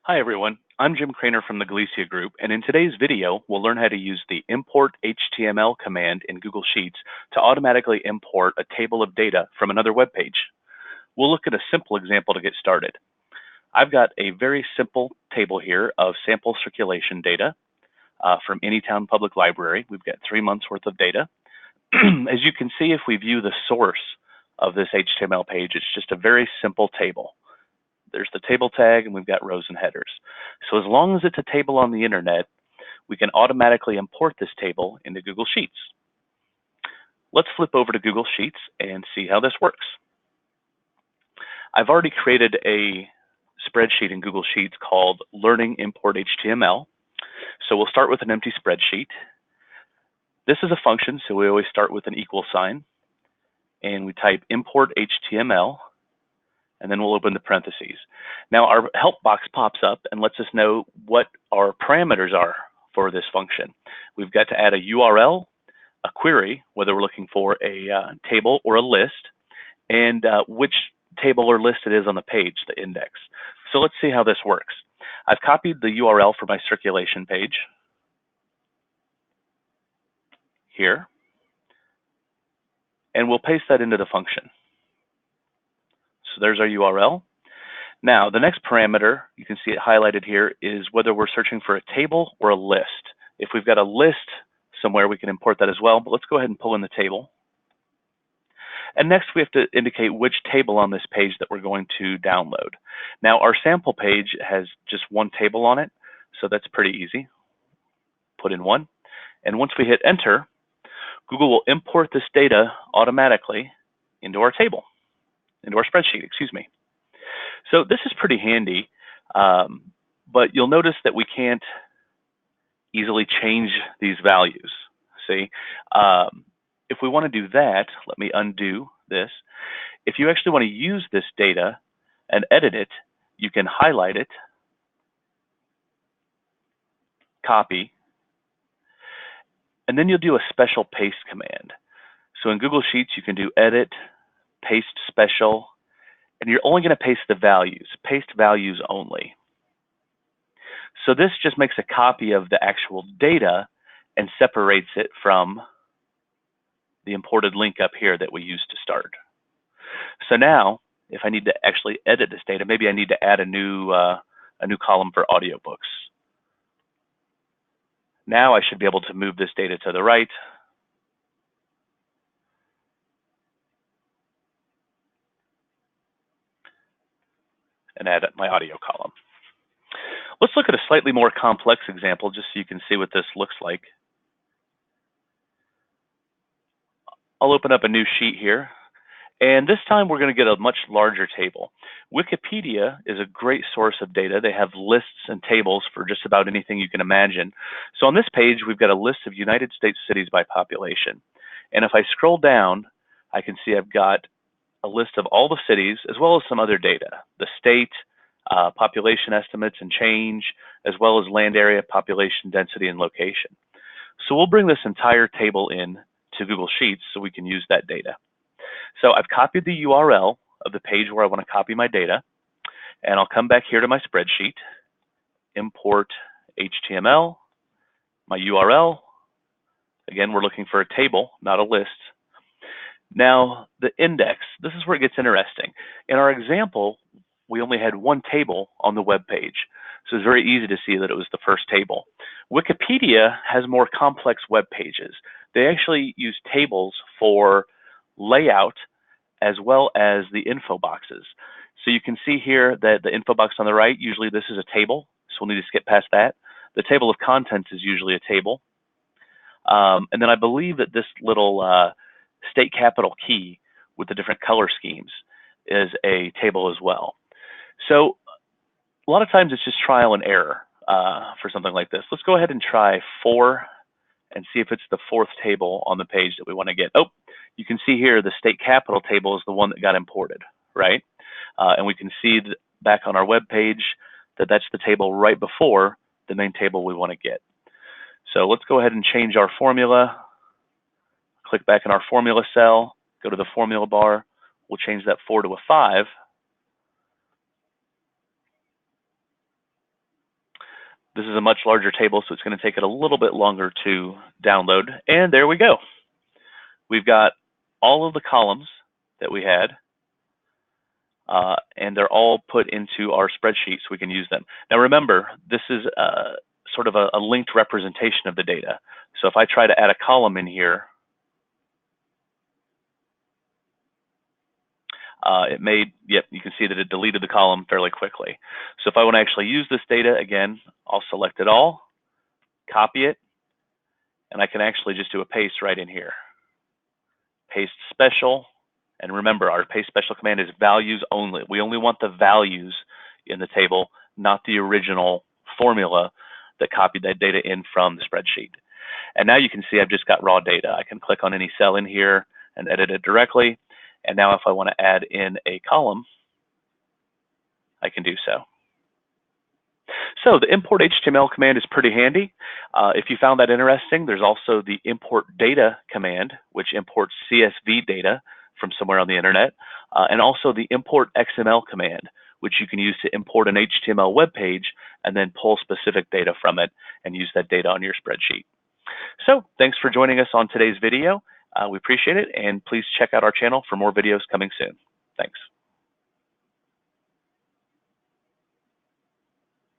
Hi everyone, I'm Jim Craner from the Galicia Group, and in today's video, we'll learn how to use the import HTML command in Google Sheets to automatically import a table of data from another web page. We'll look at a simple example to get started. I've got a very simple table here of sample circulation data from Anytown Public Library. We've got 3 months worth of data. As you can see, if we view the source of this HTML page, it's just a very simple table. There's the table tag, and we've got rows and headers. So as long as it's a table on the internet, we can automatically import this table into Google Sheets. Let's flip over to Google Sheets and see how this works. I've already created a spreadsheet in Google Sheets called Learning Import HTML. So we'll start with an empty spreadsheet. This is a function, so we always start with an equal sign, and we type import HTML, and then we'll open the parentheses. Now our help box pops up and lets us know what our parameters are for this function. We've got to add a URL, a query, whether we're looking for a table or a list, and which table or list it is on the page, the index. So let's see how this works. I've copied the URL for my circulation page here, and we'll paste that into the function. So there's our URL. Now, the next parameter, you can see it highlighted here, is whether we're searching for a table or a list. If we've got a list somewhere, we can import that as well, but let's go ahead and pull in the table. And next, we have to indicate which table on this page that we're going to download. Now, our sample page has just one table on it, so that's pretty easy. Put in one. And once we hit enter, Google will import this data automatically into our table, into our spreadsheet, excuse me. So this is pretty handy, but you'll notice that we can't easily change these values. See, if we want to do that, let me undo this. If you actually want to use this data and edit it, you can highlight it, copy, and then you'll do a special paste command. So in Google Sheets, you can do edit, paste special, and you're only going to paste the values, paste values only. So this just makes a copy of the actual data and separates it from the imported link up here that we used to start. So now, if I need to actually edit this data, maybe I need to add a new column for audiobooks. Now I should be able to move this data to the right. And add my audio column. Let's look at a slightly more complex example just so you can see what this looks like. I'll open up a new sheet here, and this time we're going to get a much larger table. Wikipedia is a great source of data. They have lists and tables for just about anything you can imagine. So on this page, we've got a list of United States cities by population. And if I scroll down, I can see I've got a list of all the cities as well as some other data, the state, population estimates and change, as well as land area, population density, and location. So we'll bring this entire table in to Google Sheets so we can use that data. So I've copied the URL of the page where I want to copy my data, and I'll come back here to my spreadsheet, import HTML, my URL. Again, we're looking for a table, not a list. Now, the index, this is where it gets interesting. In our example, we only had one table on the web page, so it's very easy to see that it was the first table. Wikipedia has more complex web pages. They actually use tables for layout as well as the info boxes. So you can see here that the info box on the right, usually this is a table, so we'll need to skip past that. The table of contents is usually a table. And then I believe that this little state capital key with the different color schemes is a table as well. So a lot of times it's just trial and error for something like this. Let's go ahead and try 4 and see if it's the 4th table on the page that we want to get. Oh, you can see here the state capital table is the one that got imported, right? And we can see back on our web page that that's the table right before the main table we want to get. So let's go ahead and change our formula. Click back in our formula cell, go to the formula bar. We'll change that 4 to a 5. This is a much larger table, so it's going to take it a little bit longer to download. And there we go. We've got all of the columns that we had, and they're all put into our spreadsheet so we can use them. Now remember, this is sort of a linked representation of the data. So if I try to add a column in here, yep, you can see that it deleted the column fairly quickly. So if I want to actually use this data, again, I'll select it all, copy it, and I can actually just do a paste right in here. Paste special, and remember, our paste special command is values only. We only want the values in the table, not the original formula that copied that data in from the spreadsheet. And now you can see I've just got raw data. I can click on any cell in here and edit it directly. And now if I want to add in a column, I can do so. So the import HTML command is pretty handy. If you found that interesting, there's also the import data command, which imports CSV data from somewhere on the internet, and also the import XML command, which you can use to import an HTML web page and then pull specific data from it and use that data on your spreadsheet. So thanks for joining us on today's video. We appreciate it, and please check out our channel for more videos coming soon. Thanks.